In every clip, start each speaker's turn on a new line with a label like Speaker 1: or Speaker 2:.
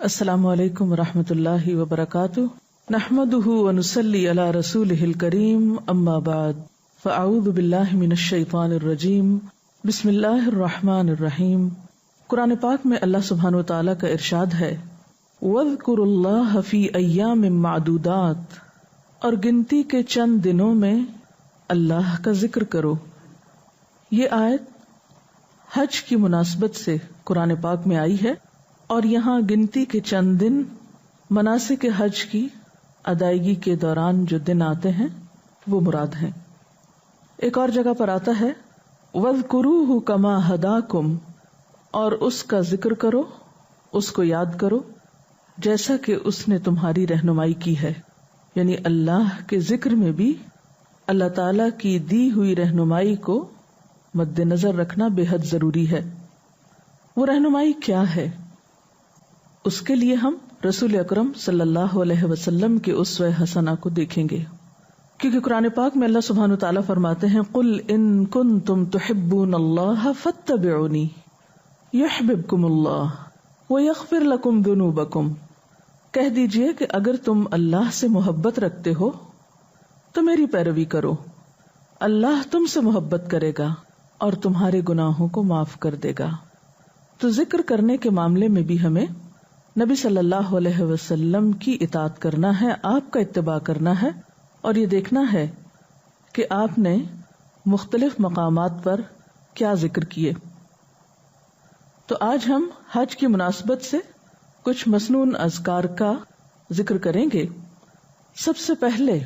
Speaker 1: السلام علیکم ورحمۃ اللہ وبرکاتہ، نحمده ونصلی علی رسولہ الکریم، اما بعد فاعوذ باللہ من الشیطان الرجیم، بسم اللہ الرحمن الرحیم۔ قرآن پاک میں اللہ سبحانہ وتعالی کا ارشاد ہے، وَاذْكُرُوا اللَّهَ فِي أَيَّامٍ مَّعْدُودَاتٍ، اور گنتی کے چند دنوں میں اللہ کا ذکر کرو۔ یہ آیت حج کی مناسبت سے قرآن پاک میں آئی ہے، اور یہاں گنتی کے چند دن مناسک حج کی ادائیگی کے دوران جو دن آتے ہیں وہ مراد ہیں۔ ایک اور جگہ پر آتا ہے وَاذْكُرُوهُ كَمَا هَدَاكُمْ، اور اس کا ذکر کرو، اس کو یاد کرو جیسا کہ اس نے تمہاری رہنمائی کی ہے۔ یعنی اللہ کے ذکر میں بھی اللہ تعالی کی دی ہوئی رہنمائی کو مد نظر رکھنا بے حد ضروری ہے۔ وہ رہنمائی کیا ہے؟ اس کے لیے ہم رسول اکرم صلی اللہ علیہ وسلم کے اسوہ حسنہ کو دیکھیں گے، کیونکہ قرآن پاک میں اللہ سبحانہ وتعالیٰ فرماتے ہیں قُلْ إِن كُنتُمْ تُحِبُّونَ اللَّهَ فَاتَّبِعُونِي يُحْبِبْكُمُ اللَّهُ وَيَغْفِرْ لَكُمْ ذُنُوبَكُمْ، کہہ دیجئے کہ اگر تم اللہ سے محبت رکھتے ہو تو میری پیروی کرو، اللہ تم سے محبت کرے گا اور تمہارے گناہوں کو معاف کر دے گا۔ تو ذکر کرنے کے معاملے میں بھی ہمیں نبی صلی اللہ علیہ وسلم کی اطاعت کرنا ہے، آپ کا اتباع کرنا ہے، اور یہ دیکھنا ہے کہ آپ نے مختلف مقامات پر کیا ذکر کیے۔ تو آج ہم حج کی مناسبت سے کچھ مسنون اذکار کا ذکر کریں گے۔ سب سے پہلے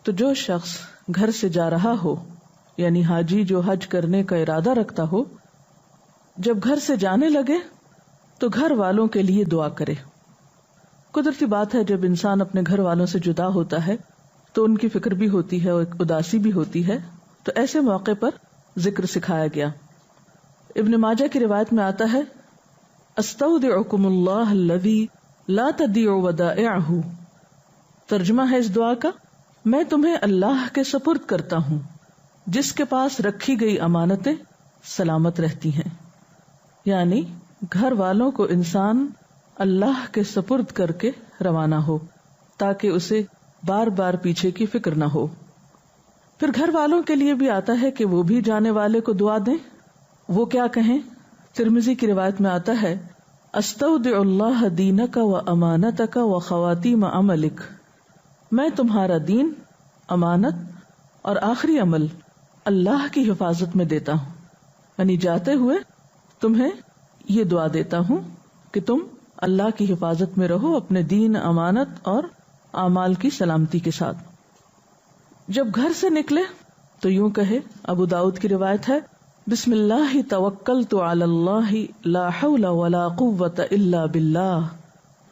Speaker 1: تو جو شخص گھر سے جا رہا ہو، یعنی حاجی جو حج کرنے کا ارادہ رکھتا ہو، جب گھر سے جانے لگے تو گھر والوں کے لیے دعا کرے۔ قدرتی بات ہے، جب انسان اپنے گھر والوں سے جدا ہوتا ہے تو ان کی فکر بھی ہوتی ہے اور اداسی بھی ہوتی ہے، تو ایسے موقع پر ذکر سکھایا گیا۔ ابن ماجہ کی روایت میں آتا ہے استودعکم اللہ الذی لا تضیع ودائعہ، ترجمہ ہے اس دعا کا، میں تمہیں اللہ کے سپرد کرتا ہوں جس کے پاس رکھی گئی امانتیں سلامت رہتی ہیں۔ یعنی گھر والوں کو انسان اللہ کے سپرد کر کے روانہ ہو تاکہ اسے بار بار پیچھے کی فکر نہ ہو۔ پھر گھر والوں کے لیے بھی آتا ہے کہ وہ بھی جانے والے کو دعا دیں۔ وہ کیا کہیں؟ ترمذی کی روایت میں آتا ہے استودع اللہ دینک و امانتک و خواتیم عملک، میں تمہارا دین، امانت اور آخری عمل اللہ کی حفاظت میں دیتا ہوں، یعنی جاتے ہوئے تمہیں یہ دعا دیتا ہوں کہ تم اللہ کی حفاظت میں رہو، اپنے دین، امانت اور اعمال کی سلامتی کے ساتھ۔ جب گھر سے نکلے تو یوں کہے، ابو داؤد کی روایت ہے بسم اللہ توکلت علی اللہ لا حول ولا قوۃ الا باللہ،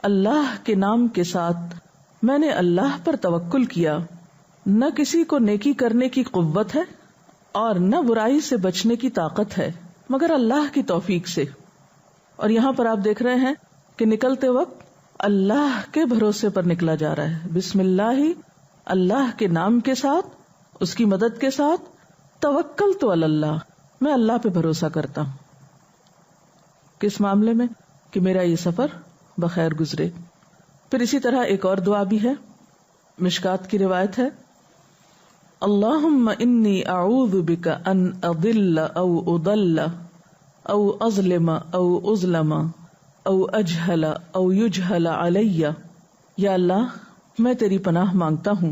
Speaker 1: اللہ کے نام کے ساتھ میں نے اللہ پر توکل کیا، نہ کسی کو نیکی کرنے کی قوت ہے اور نہ برائی سے بچنے کی طاقت ہے مگر اللہ کی توفیق سے۔ اور یہاں پر آپ دیکھ رہے ہیں کہ نکلتے وقت اللہ کے بھروسے پر نکلا جا رہا ہے، بسم اللہ، اللہ کے نام کے ساتھ، اس کی مدد کے ساتھ، توکلت علی اللہ، میں اللہ پہ بھروسہ کرتا ہوں۔ کس معاملے میں؟ کہ میرا یہ سفر بخیر گزرے۔ پھر اسی طرح ایک اور دعا بھی ہے، مشکات کی روایت ہے اللہم انی اعوذ بک ان اضل او اضل او اظلم او اظلم او اجہل او یجہل علی، یا اللہ میں تیری پناہ مانگتا ہوں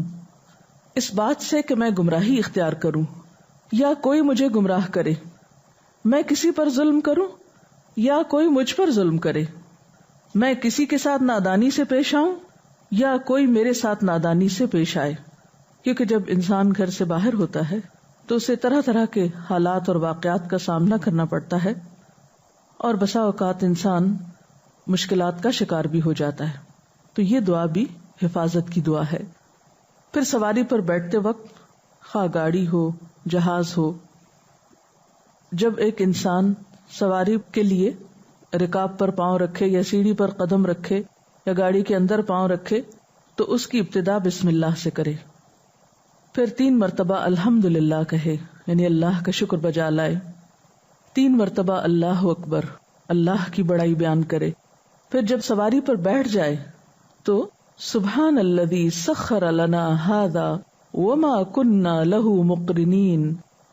Speaker 1: اس بات سے کہ میں گمراہی اختیار کروں یا کوئی مجھے گمراہ کرے، میں کسی پر ظلم کروں یا کوئی مجھ پر ظلم کرے، میں کسی کے ساتھ نادانی سے پیش آؤں یا کوئی میرے ساتھ نادانی سے پیش آئے۔ کیونکہ جب انسان گھر سے باہر ہوتا ہے تو اسے طرح طرح کے حالات اور واقعات کا سامنا کرنا پڑتا ہے، اور بسا اوقات انسان مشکلات کا شکار بھی ہو جاتا ہے، تو یہ دعا بھی حفاظت کی دعا ہے۔ پھر سواری پر بیٹھتے وقت، خواہ گاڑی ہو، جہاز ہو، جب ایک انسان سواری کے لیے رکاب پر پاؤں رکھے یا سیڑھی پر قدم رکھے یا گاڑی کے اندر پاؤں رکھے تو اس کی ابتدا بسم اللہ سے کرے، پھر 3 مرتبہ الحمدللہ کہے، یعنی اللہ کا شکر بجا لائے، 3 مرتبہ اللہ اکبر، اللہ کی بڑائی بیان کرے، پھر جب سواری پر بیٹھ جائے تو سبحان الذی سخر لنا ھذا وما كنا له مقرنین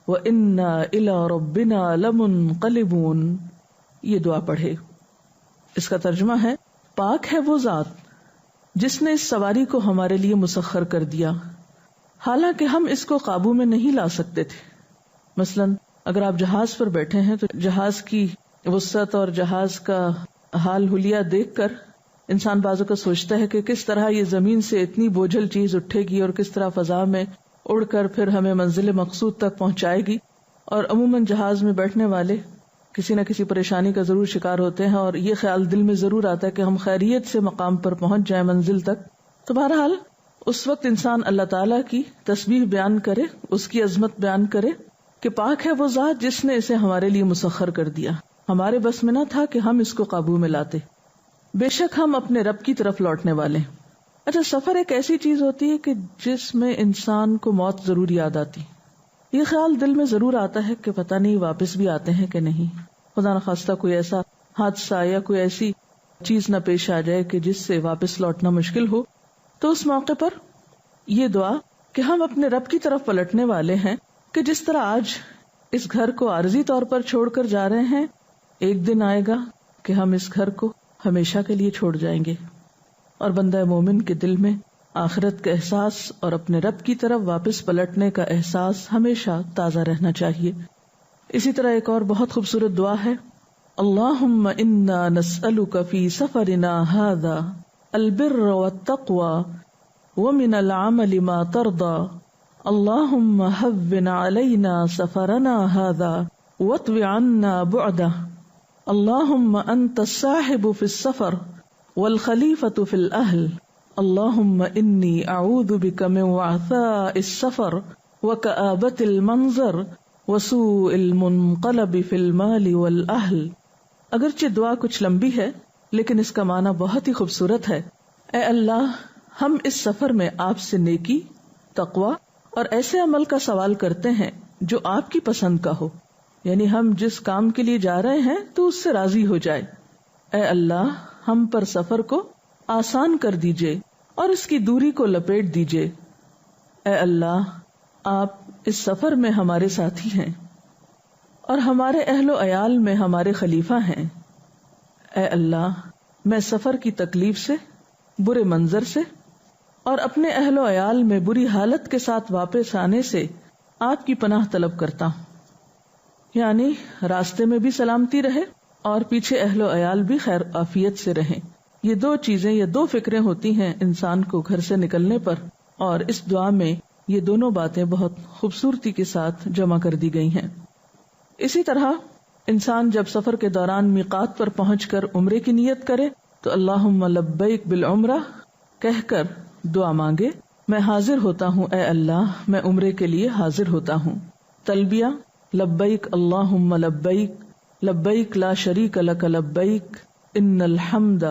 Speaker 1: وَإِنَّا إِلَىٰ رَبِّنَا لَمُنْقَلِبُونَ، یہ دعا پڑھے۔ اس کا ترجمہ ہے، پاک ہے وہ ذات جس نے اس سواری کو ہمارے لیے مسخر کر دیا، حالانکہ ہم اس کو قابو میں نہیں لا سکتے تھے۔ مثلاً اگر آپ جہاز پر بیٹھے ہیں تو جہاز کی وسعت اور جہاز کا حال حلیہ دیکھ کر انسان بعض اوقات سوچتا ہے کہ کس طرح یہ زمین سے اتنی بوجھل چیز اٹھے گی اور کس طرح فضا میں اڑ کر پھر ہمیں منزل مقصود تک پہنچائے گی۔ اور عموماً جہاز میں بیٹھنے والے کسی نہ کسی پریشانی کا ضرور شکار ہوتے ہیں اور یہ خیال دل میں ضرور آتا ہے کہ ہم خیریت سے مقام پر پہنچ جائیں، منزل تک۔ تو بہرحال اس وقت انسان اللہ تعالیٰ کی تسبیح بیان کرے، اس کی عظمت بیان کرے کہ پاک ہے وہ ذات جس نے اسے ہمارے لیے مسخر کر دیا، ہمارے بس میں نہ تھا کہ ہم اس کو قابو میں لاتے، بے شک ہم اپنے رب کی طرف لوٹنے والے ہیں۔ اچھا، سفر ایک ایسی چیز ہوتی ہے کہ جس میں انسان کو موت ضرور یاد آتی، یہ خیال دل میں ضرور آتا ہے کہ پتہ نہیں واپس بھی آتے ہیں کہ نہیں، خدا نخواستہ کوئی ایسا حادثہ یا کوئی ایسی چیز نہ پیش آ جائے کہ جس سے واپس لوٹنا مشکل ہو۔ تو اس موقع پر یہ دعا کہ ہم اپنے رب کی طرف پلٹنے والے ہیں کہ جس طرح آج اس گھر کو عارضی طور پر چھوڑ کر جا رہے ہیں، ایک دن آئے گا کہ ہم اس گھر کو ہمیشہ کے لیے چھوڑ جائیں گے، اور بندہ مومن کے دل میں آخرت کا احساس اور اپنے رب کی طرف واپس پلٹنے کا احساس ہمیشہ تازہ رہنا چاہیے۔ اسی طرح ایک اور بہت خوبصورت دعا ہے، اللہم انا نسألک فی سفرنا ھذا البر والتقوى ومن العمل ما ترضى اللہم ہون علینا سفرنا ھذا واطو عنا بعدہ اللہم انت الصاحب فی السفر والخلیفۃ فی الاہل اللہم انی اعوذ بک من وعثاء السفر وکآبۃ المنظر وسوء المنقلب فی المال والاہل۔ اگرچہ دعا کچھ لمبی ہے لیکن اس کا معنی بہت ہی خوبصورت ہے۔ اے اللہ، ہم اس سفر میں آپ سے نیکی، تقوی اور ایسے عمل کا سوال کرتے ہیں جو آپ کی پسند کا ہو، یعنی ہم جس کام کے لیے جا رہے ہیں تو اس سے راضی ہو جائے۔ اے اللہ، ہم پر سفر کو آسان کر دیجئے اور اس کی دوری کو لپیٹ دیجئے۔ اے اللہ، آپ اس سفر میں ہمارے ساتھی ہیں اور ہمارے اہل و عیال میں ہمارے خلیفہ ہیں۔ اے اللہ، میں سفر کی تکلیف سے، برے منظر سے اور اپنے اہل و عیال میں بری حالت کے ساتھ واپس آنے سے آپ کی پناہ طلب کرتا ہوں، یعنی راستے میں بھی سلامتی رہے اور پیچھے اہل و عیال بھی خیر عافیت سے رہیں۔ یہ دو چیزیں، یہ دو فکریں ہوتی ہیں انسان کو گھر سے نکلنے پر، اور اس دعا میں یہ دونوں باتیں بہت خوبصورتی کے ساتھ جمع کر دی گئی ہیں۔ اسی طرح انسان جب سفر کے دوران میقات پر پہنچ کر عمرے کی نیت کرے تو اللہم لبیک بالعمرہ کہہ کر دعا مانگے، میں حاضر ہوتا ہوں اے اللہ، میں عمرے کے لیے حاضر ہوتا ہوں۔ تلبیہ، لبیک اللہم لبیک، لبیک لا شریک لک لبیک، ان الحمد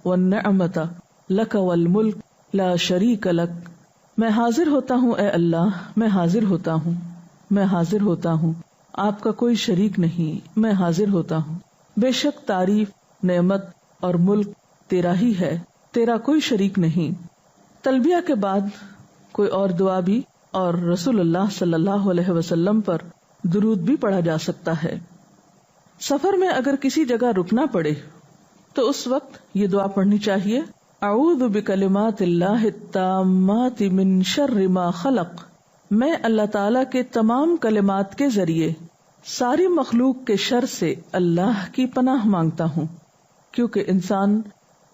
Speaker 1: والنعمت لک والملک لا شریک لک۔ میں حاضر ہوتا ہوں اے اللہ، میں حاضر ہوتا ہوں، میں حاضر ہوتا ہوں، آپ کا کوئی شریک نہیں، میں حاضر ہوتا ہوں، بے شک تعریف، نعمت اور ملک تیرا ہی ہے، تیرا کوئی شریک نہیں۔ تلبیہ کے بعد کوئی اور دعا بھی اور رسول اللہ صلی اللہ علیہ وسلم پر درود بھی پڑھا جا سکتا ہے۔ سفر میں اگر کسی جگہ رکنا پڑے تو اس وقت یہ دعا پڑھنی چاہیے، اعوذ بکلمات اللہ التامات من شر ما خلق، میں اللہ تعالیٰ کے تمام کلمات کے ذریعے ساری مخلوق کے شر سے اللہ کی پناہ مانگتا ہوں۔ کیونکہ انسان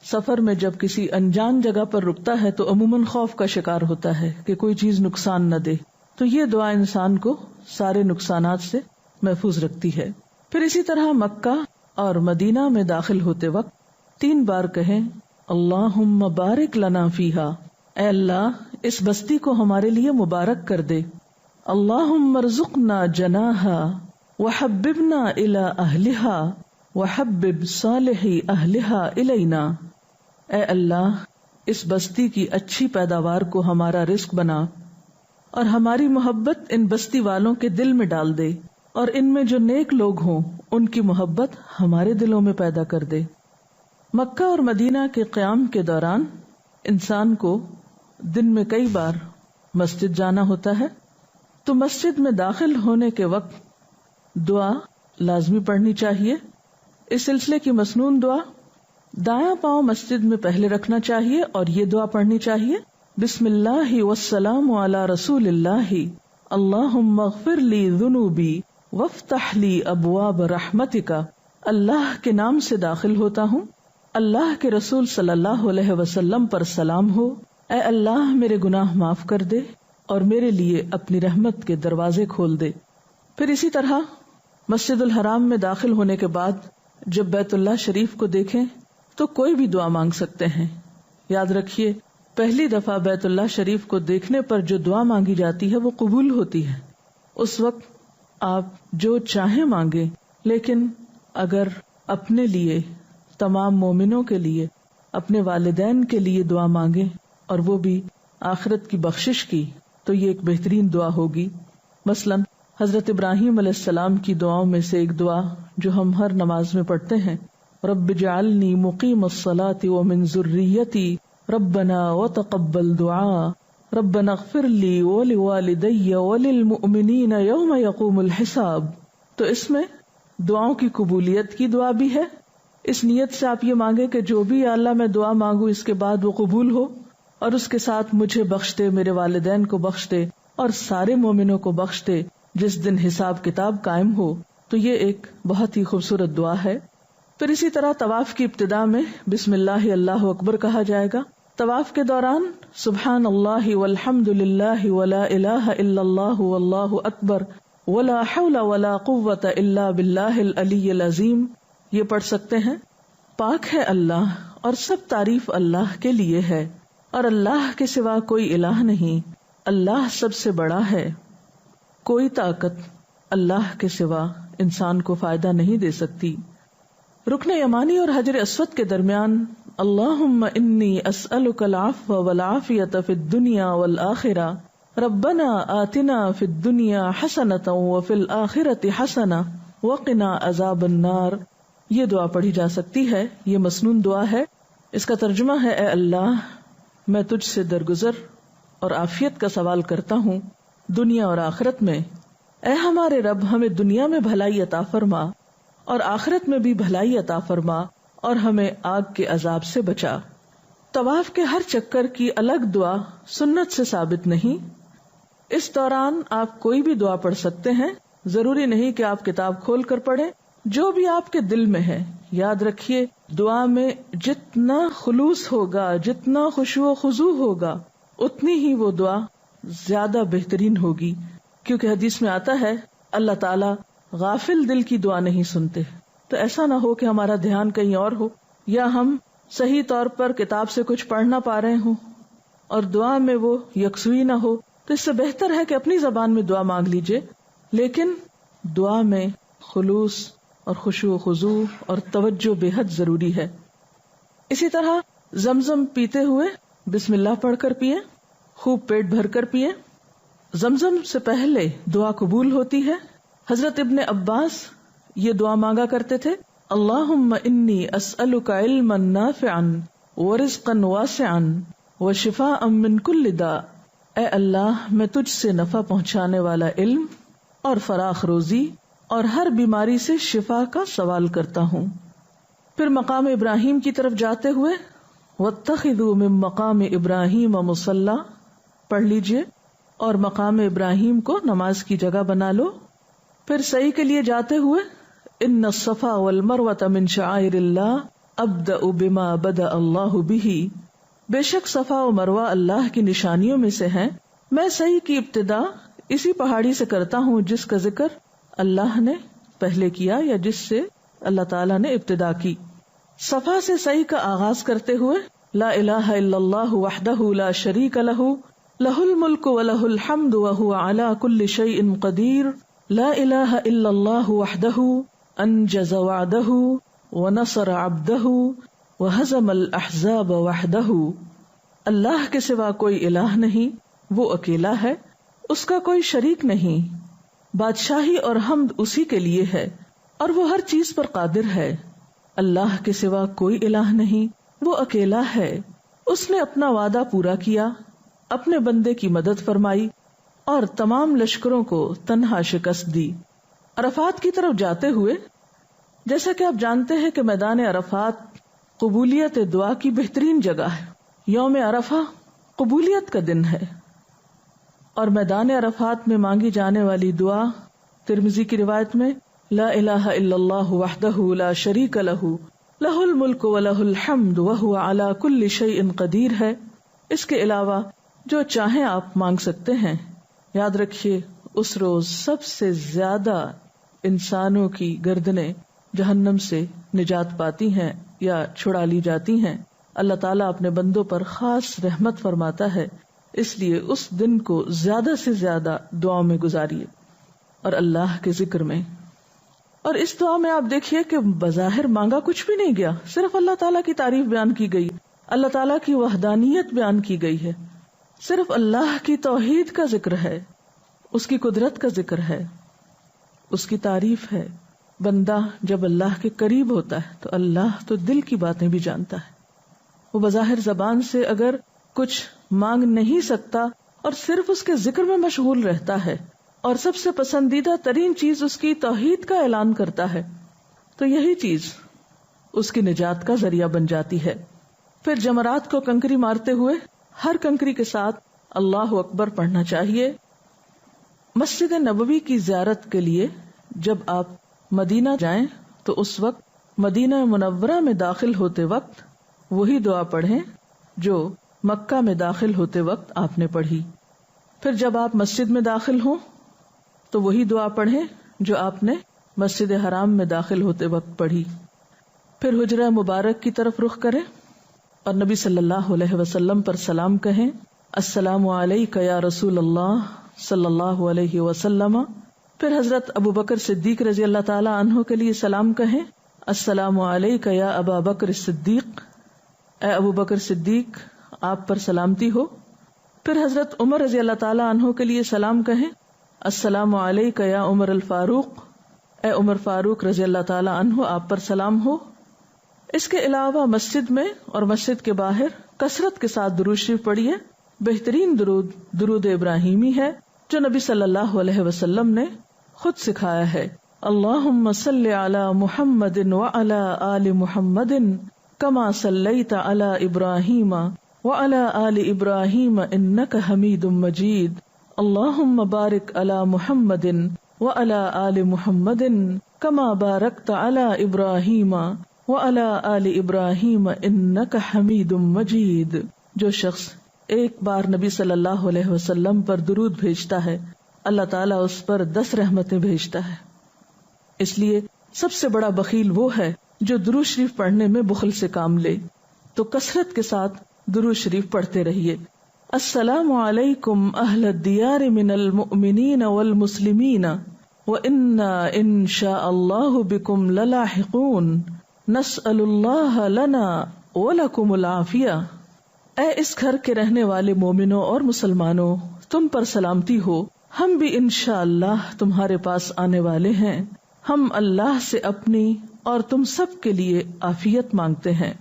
Speaker 1: سفر میں جب کسی انجان جگہ پر رکتا ہے تو عموماً خوف کا شکار ہوتا ہے کہ کوئی چیز نقصان نہ دے، تو یہ دعا انسان کو سارے نقصانات سے محفوظ رکھتی ہے۔ پھر اسی طرح مکہ اور مدینہ میں داخل ہوتے وقت 3 بار کہیں، اللہم بارک لنا فیہا، اے اللہ اس بستی کو ہمارے لیے مبارک کر دے۔ اللہم ارزقنا جناہا وحببنا الی اہلہا وحبب صالحی اہلہا الینا، اے اللہ اس بستی کی اچھی پیداوار کو ہمارا رزق بنا اور ہماری محبت ان بستی والوں کے دل میں ڈال دے، اور ان میں جو نیک لوگ ہوں ان کی محبت ہمارے دلوں میں پیدا کر دے۔ مکہ اور مدینہ کے قیام کے دوران انسان کو دن میں کئی بار مسجد جانا ہوتا ہے، تو مسجد میں داخل ہونے کے وقت دعا لازمی پڑھنی چاہیے۔ اس سلسلے کی مسنون دعا، دایاں پاؤں مسجد میں پہلے رکھنا چاہیے اور یہ دعا پڑھنی چاہیے، بسم اللہ والسلام علی رسول اللہ، اللہم اغفر لی ذنوبی وافتح لی ابواب رحمتک۔ اللہ کے نام سے داخل ہوتا ہوں، اللہ کے رسول صلی اللہ علیہ وسلم پر سلام ہو، اے اللہ میرے گناہ معاف کر دے اور میرے لیے اپنی رحمت کے دروازے کھول دے۔ پھر اسی طرح مسجد الحرام میں داخل ہونے کے بعد جب بیت اللہ شریف کو دیکھیں تو کوئی بھی دعا مانگ سکتے ہیں۔ یاد رکھیے، پہلی دفعہ بیت اللہ شریف کو دیکھنے پر جو دعا مانگی جاتی ہے وہ قبول ہوتی ہے۔ اس وقت آپ جو چاہیں مانگیں، لیکن اگر اپنے لیے، تمام مومنوں کے لیے، اپنے والدین کے لیے دعا مانگیں اور وہ بھی آخرت کی بخشش کی، تو یہ ایک بہترین دعا ہوگی۔ مثلا حضرت ابراہیم علیہ السلام کی دعاؤں میں سے ایک دعا جو ہم ہر نماز میں پڑھتے ہیں، رب اجعلنی مقیم الصلاۃ ومن ذریتی ربنا وتقبل دعاء ربنا اغفر لی ولوالدی وللمؤمنین یوم یقوم الحساب۔ تو اس میں دعاؤں کی قبولیت کی دعا بھی ہے۔ اس نیت سے آپ یہ مانگے کہ جو بھی یا اللہ میں دعا مانگوں اس کے بعد وہ قبول ہو، اور اس کے ساتھ مجھے بخش دے، میرے والدین کو بخش دے اور سارے مومنوں کو بخش دے جس دن حساب کتاب قائم ہو۔ تو یہ ایک بہت ہی خوبصورت دعا ہے۔ پھر اسی طرح طواف کی ابتدا میں بسم اللہ اللہ اکبر کہا جائے گا۔ طواف کے دوران سبحان اللہ والحمد للہ ولا الہ الا اللہ واللہ اکبر ولا حول ولا قوت الا باللہ العلی العظیم یہ پڑھ سکتے ہیں۔ پاک ہے اللہ اور سب تعریف اللہ کے لیے ہے، اور اللہ کے سوا کوئی الہ نہیں، اللہ سب سے بڑا ہے۔ کوئی طاقت اللہ کے سوا انسان کو فائدہ نہیں دے سکتی۔ رکن یمانی اور حجر اسود کے درمیان اللہم انی اسألک العفو والعافیۃ فی الدنیا والآخرہ ربنا آتنا فی الدنیا حسنۃ وفی الآخرۃ حسنہ وقنا عذاب النار۔ یہ دعا پڑھی جا سکتی ہے، یہ مسنون دعا ہے۔ اس کا ترجمہ ہے، اے اللہ میں تجھ سے درگزر اور عافیت کا سوال کرتا ہوں دنیا اور آخرت میں۔ اے ہمارے رب، ہمیں دنیا میں بھلائی عطا فرما اور آخرت میں بھی بھلائی عطا فرما اور ہمیں آگ کے عذاب سے بچا۔ طواف کے ہر چکر کی الگ دعا سنت سے ثابت نہیں۔ اس دوران آپ کوئی بھی دعا پڑھ سکتے ہیں، ضروری نہیں کہ آپ کتاب کھول کر پڑھیں، جو بھی آپ کے دل میں ہے۔ یاد رکھیے، دعا میں جتنا خلوص ہوگا، جتنا خشوع و خضوع ہوگا، اتنی ہی وہ دعا زیادہ بہترین ہوگی، کیونکہ حدیث میں آتا ہے اللہ تعالیٰ غافل دل کی دعا نہیں سنتے۔ تو ایسا نہ ہو کہ ہمارا دھیان کہیں اور ہو، یا ہم صحیح طور پر کتاب سے کچھ پڑھ نہ پا رہے ہوں اور دعا میں وہ یکسوئی نہ ہو۔ تو اس سے بہتر ہے کہ اپنی زبان میں دعا مانگ لیجئے، لیکن دعا میں خلوص اور خشوع و خضوع اور توجہ بے حد ضروری ہے۔ اسی طرح زمزم پیتے ہوئے بسم اللہ پڑھ کر پیئے، خوب پیٹ بھر کر پیئے۔ زمزم سے پہلے دعا قبول ہوتی ہے۔ حضرت ابن عباس یہ دعا مانگا کرتے تھے، اللہم انی اسألک علما نافعا ورزقا واسعا وشفاء من کل داء۔ اے اللہ میں تجھ سے نفع پہنچانے والا علم اور فراخ روزی اور ہر بیماری سے شفا کا سوال کرتا ہوں۔ پھر مقام ابراہیم کی طرف جاتے ہوئے واتخذوا من مقام ابراہیم مصلی پڑھ لیجئے اور مقام ابراہیم کو نماز کی جگہ بنا لو۔ پھر سعی کے لیے جاتے ہوئے ان الصفا والمروۃ من شعائر اللہ ابدأ بما بدأ اللہ بہ۔ بے شک صفا و مروہ اللہ کی نشانیوں میں سے ہیں، میں سعی کی ابتدا اسی پہاڑی سے کرتا ہوں جس کا ذکر اللہ نے پہلے کیا یا جس سے اللہ تعالیٰ نے ابتدا کی۔ صفا سے سعی کا آغاز کرتے ہوئے لا الہ الا اللہ وحدہ لا شریک لہ لہ الملک ولہ الحمد وہو علی کل شیء قدیر لا الہ الا اللہ وحدہ انجز وعدہ ونصر عبدہ وہزم الاحزاب وحدہ۔ اللہ کے سوا کوئی الہ نہیں، وہ اکیلا ہے، اس کا کوئی شریک نہیں، بادشاہی اور حمد اسی کے لیے ہے اور وہ ہر چیز پر قادر ہے۔ اللہ کے سوا کوئی الہ نہیں، وہ اکیلا ہے، اس نے اپنا وعدہ پورا کیا، اپنے بندے کی مدد فرمائی اور تمام لشکروں کو تنہا شکست دی۔ عرفات کی طرف جاتے ہوئے، جیسا کہ آپ جانتے ہیں کہ میدان عرفات قبولیت دعا کی بہترین جگہ ہے۔ یوم عرفہ قبولیت کا دن ہے، اور میدان عرفات میں مانگی جانے والی دعا ترمذی کی روایت میں لا الہ الا اللہ وحدہ لا شریک لہ لہ الملک ولہ الحمد وہو علی کل شیء قدیر ہے۔ اس کے علاوہ جو چاہیں آپ مانگ سکتے ہیں۔ یاد رکھیے اس روز سب سے زیادہ انسانوں کی گردنیں جہنم سے نجات پاتی ہیں یا چھڑا لی جاتی ہیں۔ اللہ تعالیٰ اپنے بندوں پر خاص رحمت فرماتا ہے، اس لیے اس دن کو زیادہ سے زیادہ دعاؤں میں گزاریے اور اللہ کے ذکر میں۔ اور اس دعا میں آپ دیکھیے کہ بظاہر مانگا کچھ بھی نہیں گیا، صرف اللہ تعالیٰ کی تعریف بیان کی گئی، اللہ تعالیٰ کی وحدانیت بیان کی گئی ہے، صرف اللہ کی توحید کا ذکر ہے، اس کی قدرت کا ذکر ہے، اس کی تعریف ہے۔ بندہ جب اللہ کے قریب ہوتا ہے تو اللہ تو دل کی باتیں بھی جانتا ہے۔ وہ بظاہر زبان سے اگر کچھ مانگ نہیں سکتا اور صرف اس کے ذکر میں مشغول رہتا ہے اور سب سے پسندیدہ ترین چیز اس کی توحید کا اعلان کرتا ہے، تو یہی چیز اس کی نجات کا ذریعہ بن جاتی ہے۔ پھر جمرات کو کنکری مارتے ہوئے ہر کنکری کے ساتھ اللہ اکبر پڑھنا چاہیے۔ مسجد نبوی کی زیارت کے لیے جب آپ مدینہ جائیں تو اس وقت مدینہ منورہ میں داخل ہوتے وقت وہی دعا پڑھیں جو مکہ میں داخل ہوتے وقت آپ نے پڑھی۔ پھر جب آپ مسجد میں داخل ہوں تو وہی دعا پڑھیں جو آپ نے مسجد حرام میں داخل ہوتے وقت پڑھی۔ پھر حجرہ مبارک کی طرف رخ کریں اور نبی صلی اللہ علیہ وسلم پر سلام کہیں، السلام علیک یا رسول اللہ صلی اللہ علیہ وسلم۔ پھر حضرت ابو بکر صدیق رضی اللہ تعالی عنہ کے لیے سلام کہیں، السلام علیک یا ابا بکر صدیق، اے ابو بکر صدیق آپ پر سلامتی ہو۔ پھر حضرت عمر رضی اللہ تعالی عنہ کے لیے سلام کہیں، السلام علیک یا عمر الفاروق، اے عمر فاروق رضی اللہ تعالی عنہ آپ پر سلام ہو۔ اس کے علاوہ مسجد میں اور مسجد کے باہر کثرت کے ساتھ درود شریف پڑھیے۔ بہترین درود درود ابراہیمی ہے جو نبی صلی اللہ علیہ وسلم نے خود سکھایا ہے۔ اللہم صلی علی محمد وعلی آل محمد کما صلیت علی ابراہیم وعلی آل ابراہیم انک حمید مجید۔ اللہم بارک علی محمد وعلی آل محمد کما بارکت علی ابراہیم وعلی آل ابراہیم انک حمید مجید۔ جو شخص ایک بار نبی صلی اللہ علیہ وسلم پر درود بھیجتا ہے اللہ تعالیٰ اس پر 10 رحمتیں بھیجتا ہے۔ اس لیے سب سے بڑا بخیل وہ ہے جو درود شریف پڑھنے میں بخل سے کام لے، تو کثرت کے ساتھ درود شریف پڑھتے رہیے۔ السلام علیکم اہل الدیار من المؤمنین والمسلمین وإنا ان شاء اللہ بکم للاحقون نسأل اللہ لنا ولکم العافیہ۔ اے اس گھر کے رہنے والے مومنوں اور مسلمانوں، تم پر سلامتی ہو، ہم بھی انشاءاللہ تمہارے پاس آنے والے ہیں۔ ہم اللہ سے اپنی اور تم سب کے لیے عافیت مانگتے ہیں۔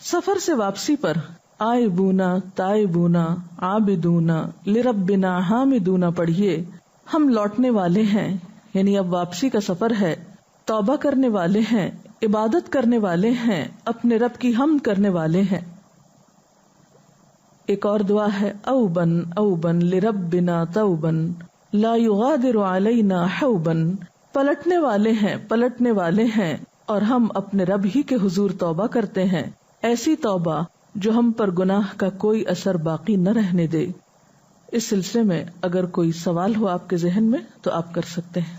Speaker 1: سفر سے واپسی پر آئبونا تائبونا عابدونا لربنا حامدونا پڑھیے۔ ہم لوٹنے والے ہیں، یعنی اب واپسی کا سفر ہے، توبہ کرنے والے ہیں، عبادت کرنے والے ہیں، اپنے رب کی حمد کرنے والے ہیں۔ ایک اور دعا ہے، اوبن اوبن لربنا توبن لا یغادر علینا حوبن۔ پلٹنے والے ہیں اور ہم اپنے رب ہی کے حضور توبہ کرتے ہیں، ایسی توبہ جو ہم پر گناہ کا کوئی اثر باقی نہ رہنے دے۔ اس سلسلے میں اگر کوئی سوال ہو آپ کے ذہن میں تو آپ کر سکتے ہیں۔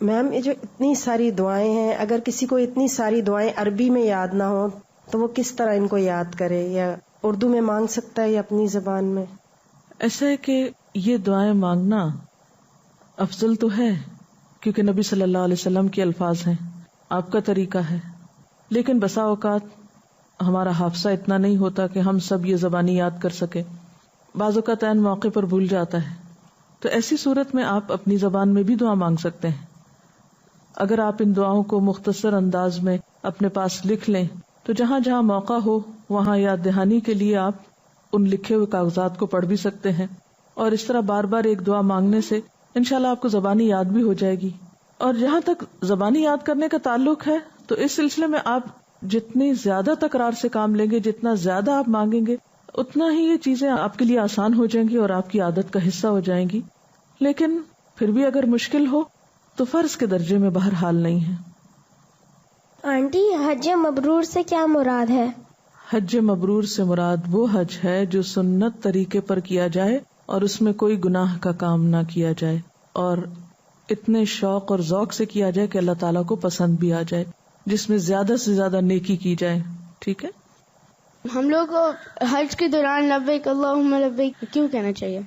Speaker 2: میم یہ جو اتنی ساری دعائیں ہیں، اگر کسی کو اتنی ساری دعائیں عربی میں یاد نہ ہو تو وہ کس طرح ان کو یاد کرے، یا اردو میں مانگ سکتا ہے یا اپنی زبان میں؟
Speaker 1: ایسا ہے کہ یہ دعائیں مانگنا افضل تو ہے کیونکہ نبی صلی اللہ علیہ وسلم کے الفاظ ہیں، آپ کا طریقہ ہے، لیکن بسا اوقات ہمارا حافظہ اتنا نہیں ہوتا کہ ہم سب یہ زبانی یاد کر سکیں، بعض اوقات عین موقع پر بھول جاتا ہے، تو ایسی صورت میں آپ اپنی زبان میں بھی دعا مانگ سکتے ہیں۔ اگر آپ ان دعاؤں کو مختصر انداز میں اپنے پاس لکھ لیں، تو جہاں جہاں موقع ہو وہاں یاد دہانی کے لیے آپ ان لکھے ہوئے کاغذات کو پڑھ بھی سکتے ہیں، اور اس طرح بار بار ایک دعا مانگنے سے انشاءاللہ آپ کو زبانی یاد بھی ہو جائے گی. اور جہاں تک زبانی یاد کرنے کا تعلق ہے تو اس سلسلے میں آپ جتنی زیادہ تکرار سے کام لیں گے، جتنا زیادہ آپ مانگیں گے، اتنا ہی یہ چیزیں آپ کے لیے آسان ہو جائیں گی اور آپ کی عادت کا حصہ ہو جائیں گی. لیکن پھر بھی اگر مشکل ہو تو فرض کے درجے میں بہرحال نہیں ہے.
Speaker 3: آنٹی، حج مبرور سے کیا مراد ہے؟
Speaker 1: حج مبرور سے مراد وہ حج ہے جو سنت طریقے پر کیا جائے اور اس میں کوئی گناہ کا کام نہ کیا جائے، اور اتنے شوق اور ذوق سے کیا جائے کہ اللہ تعالیٰ کو پسند بھی آ جائے، جس میں زیادہ سے زیادہ نیکی کی جائے. ٹھیک ہے؟
Speaker 4: ہم لوگ کو حج کے دوران لبیک اللہم لبیک کیوں کہنا چاہیے؟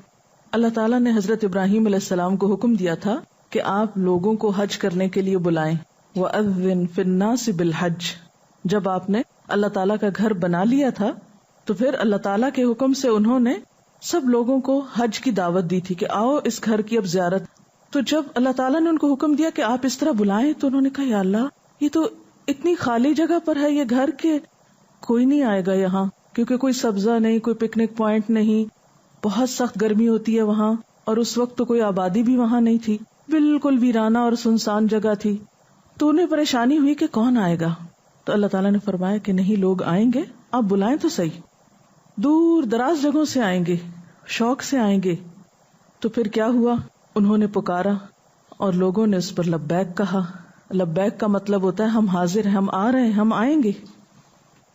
Speaker 1: اللہ تعالیٰ نے حضرت ابراہیم علیہ السلام کو حکم دیا تھا کہ آپ لوگوں کو حج کرنے کے لیے بلائیں. وَأَذِّن فِي النَّاسِ بِالْحَجِّ. جب آپ نے اللہ تعالیٰ کا گھر بنا لیا تھا تو پھر اللہ تعالیٰ کے حکم سے انہوں نے سب لوگوں کو حج کی دعوت دی تھی کہ آؤ اس گھر کی اب زیارت. تو جب اللہ تعالیٰ نے ان کو حکم دیا کہ آپ اس طرح بلائیں تو انہوں نے کہا یا اللہ، یہ تو اتنی خالی جگہ پر ہے یہ گھر کہ کوئی نہیں آئے گا یہاں، کیونکہ کوئی سبزہ نہیں، کوئی پکنک پوائنٹ نہیں، بہت سخت گرمی ہوتی ہے وہاں، اور اس وقت تو کوئی آبادی بھی وہاں نہیں تھی، بالکل ویرانہ اور سنسان جگہ تھی. تو انہیں پریشانی ہوئی کہ کون آئے گا. تو اللہ تعالیٰ نے فرمایا کہ نہیں، لوگ آئیں گے، آپ بلائیں تو صحیح. دور دراز جگہوں سے آئیں گے، شوق سے آئیں گے. تو پھر کیا ہوا؟ انہوں نے پکارا اور لوگوں نے اس پر لبیک کہا. لبیک کا مطلب ہوتا ہے ہم حاضر ہیں، ہم آ رہے ہیں، ہم آئیں گے.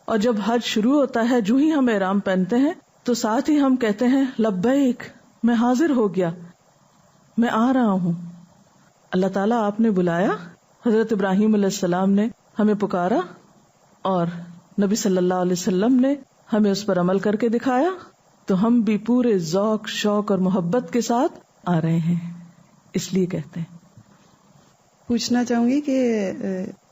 Speaker 1: اور جب حج شروع ہوتا ہے، جو ہی ہم احرام پہنتے ہیں تو ساتھ ہی ہم کہتے ہیں لبیک، میں حاضر ہو گیا، میں آ رہا ہوں. اللہ تعالیٰ آپ نے بلایا، حضرت ابراہیم علیہ السلام نے ہمیں پکارا، اور نبی صلی اللہ علیہ وسلم نے ہمیں اس پر عمل کر کے دکھایا، تو ہم بھی پورے ذوق، شوق اور محبت کے ساتھ آ رہے ہیں، اس لیے کہتے ہیں.
Speaker 5: پوچھنا چاہوں گی کہ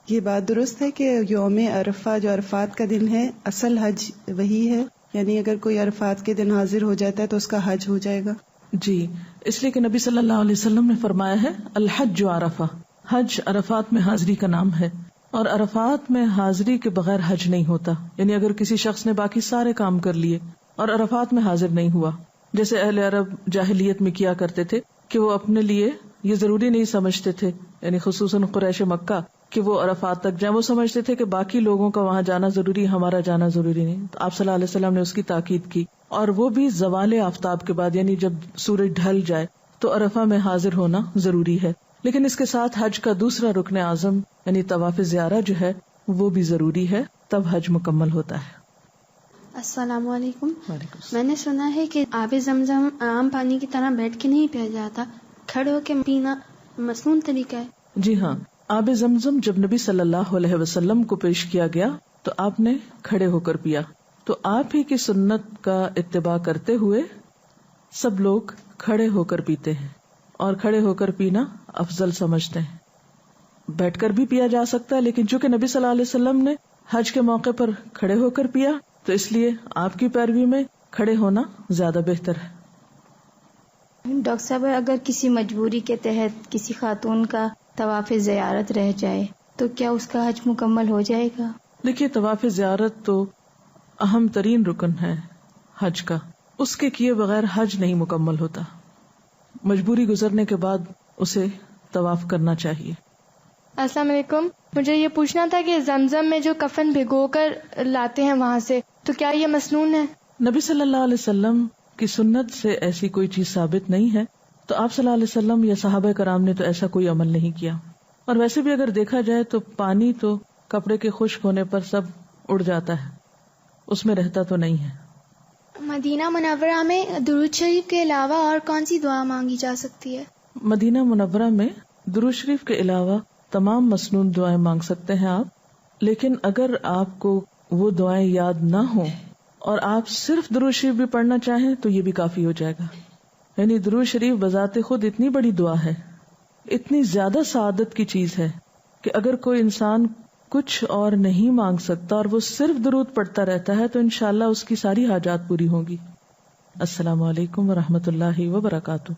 Speaker 5: یہ بات درست ہے کہ یوم عرفہ جو عرفات کا دن ہے، اصل حج وہی ہے؟ یعنی اگر کوئی عرفات کے دن حاضر ہو جاتا ہے تو اس کا حج ہو جائے گا؟
Speaker 1: جی، اس لیے کہ نبی صلی اللہ علیہ وسلم نے فرمایا ہے الحج عرفہ، حج عرفات میں حاضری کا نام ہے، اور عرفات میں حاضری کے بغیر حج نہیں ہوتا. یعنی اگر کسی شخص نے باقی سارے کام کر لیے اور عرفات میں حاضر نہیں ہوا، جیسے اہل عرب جاہلیت میں کیا کرتے تھے کہ وہ اپنے لیے یہ ضروری نہیں سمجھتے تھے، یعنی خصوصاً قریش مکہ، کہ وہ عرفات تک جائیں. وہ سمجھتے تھے کہ باقی لوگوں کا وہاں جانا ضروری، ہمارا جانا ضروری نہیں. تو آپ صلی اللہ علیہ وسلم نے اس کی تاکید کی، اور وہ بھی زوال آفتاب کے بعد، یعنی جب سورج ڈھل جائے تو عرفہ میں حاضر ہونا ضروری ہے. لیکن اس کے ساتھ حج کا دوسرا رکن اعظم یعنی طواف زیارہ جو ہے وہ بھی ضروری ہے، تب حج مکمل ہوتا ہے.
Speaker 4: السلام علیکم. میں نے سنا ہے کہ آب زمزم عام پانی کی طرح بیٹھ کے نہیں پیا جاتا، کھڑے ہو کے پینا مسنون طریقہ ہے.
Speaker 1: جی ہاں، آب زمزم جب نبی صلی اللہ علیہ وسلم کو پیش کیا گیا تو آپ نے کھڑے ہو کر پیا. تو آپ ہی کی سنت کا اتباع کرتے ہوئے سب لوگ کھڑے ہو کر پیتے ہیں، اور کھڑے ہو کر پینا افضل سمجھتے ہیں. بیٹھ کر بھی پیا جا سکتا ہے، لیکن چونکہ نبی صلی اللہ علیہ وسلم نے حج کے موقع پر کھڑے ہو کر پیا تو اس لیے آپ کی پیروی میں کھڑے ہونا زیادہ بہتر ہے.
Speaker 6: ڈاکٹر صاحب، اگر کسی مجبوری کے تحت کسی خاتون کا طواف زیارت رہ جائے تو کیا اس کا حج مکمل ہو جائے گا؟
Speaker 1: دیکھیے، طواف زیارت تو اہم ترین رکن ہے حج کا، اس کے کیے بغیر حج نہیں مکمل ہوتا. مجبوری گزرنے کے بعد اسے طواف کرنا چاہیے.
Speaker 7: السلام علیکم. مجھے یہ پوچھنا تھا کہ زمزم میں جو کفن بھگو کر لاتے ہیں وہاں سے، تو کیا یہ مسنون ہے؟
Speaker 1: نبی صلی اللہ علیہ وسلم کی سنت سے ایسی کوئی چیز ثابت نہیں ہے، تو آپ صلی اللہ علیہ وسلم یا صحابہ کرام نے تو ایسا کوئی عمل نہیں کیا. اور ویسے بھی اگر دیکھا جائے تو پانی تو کپڑے کے خشک ہونے پر سب اڑ جاتا ہے، اس میں رہتا تو نہیں ہے.
Speaker 3: مدینہ منورہ میں درود شریف کے علاوہ اور کون سی دعا مانگی جا سکتی ہے؟
Speaker 1: مدینہ منورہ میں درود شریف کے علاوہ تمام مسنون دعائیں مانگ سکتے ہیں آپ، لیکن اگر آپ کو وہ دعائیں یاد نہ ہوں اور آپ صرف درود شریف بھی پڑھنا چاہیں تو یہ بھی کافی ہو جائے گا. یعنی درود شریف بذات خود اتنی بڑی دعا ہے، اتنی زیادہ سعادت کی چیز ہے کہ اگر کوئی انسان کچھ اور نہیں مانگ سکتا اور وہ صرف درود پڑھتا رہتا ہے تو انشاءاللہ اس کی ساری حاجات پوری ہوں گی. السلام علیکم ورحمۃ اللہ وبرکاتہ.